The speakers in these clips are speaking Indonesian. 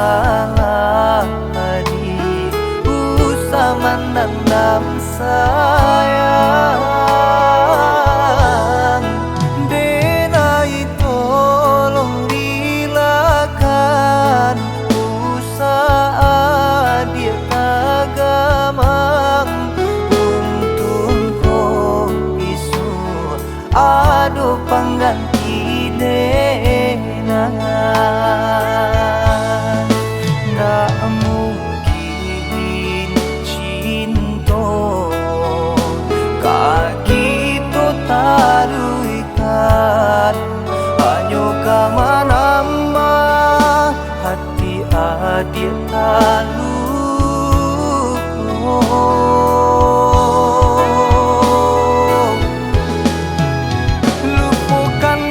salah di usah menendam sayang. Denai tolong relakan usaha dia tagamang untung ko isu ado pangganti denangan. Nggak mungkin cinta kaki to taruikan hanya kamanama hati adik taluku.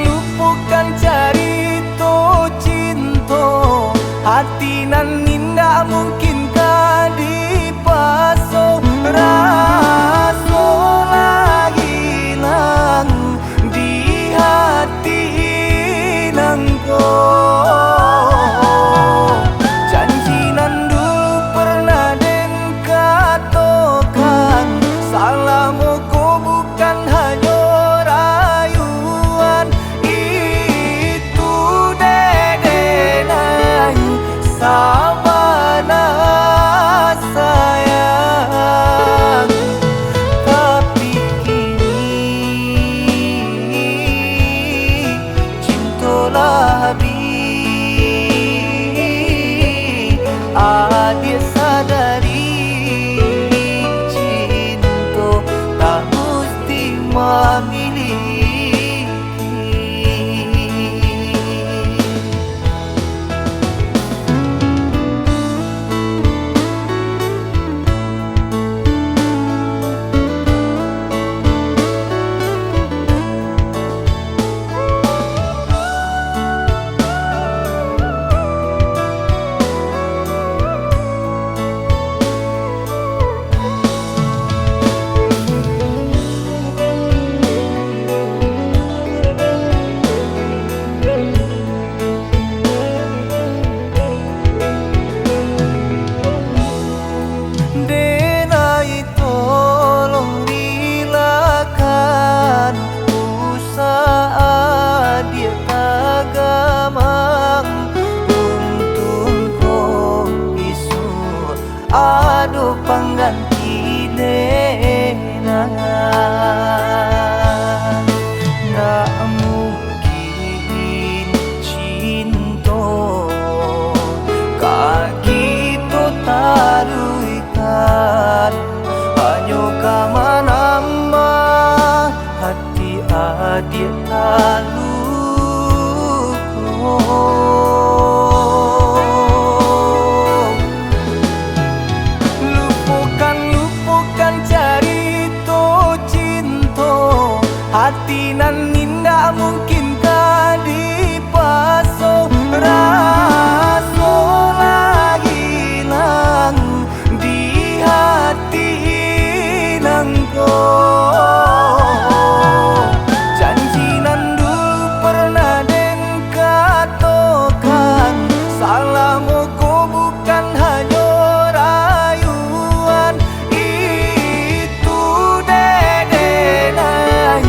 Lupukan carito cinta hati nan indah mungkin kadi paso raso lagi lang di hati nangko. Janji nan dulu pernah den katokan salamu ko bukan hanya rayuan itu dedenai sabana sayang. Tapi kini cintalah habis adik sadari cinta tak mesti memiliki. Denai tolong relakan usaha dia tagamang untung ko isu ado pangganti denangan. Nggak mungkin cinta kaki to taruikan hanya kamanama hati adik taluku. Lupukan carito cinta hati nan indah mungkin kadi paso raso lagi lang di hati nangko. Janji nan dulu pernah den katokan salamu ko bukan hanya rayuan itu dedenai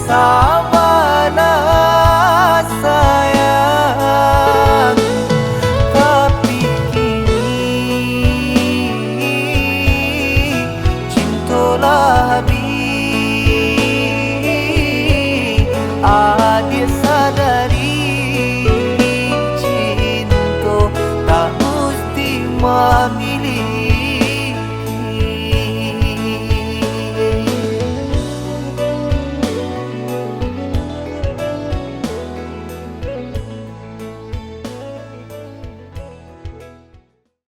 sabana sayang. Tapi kini cintalah habis adik sadari cinta tak mesti memilih.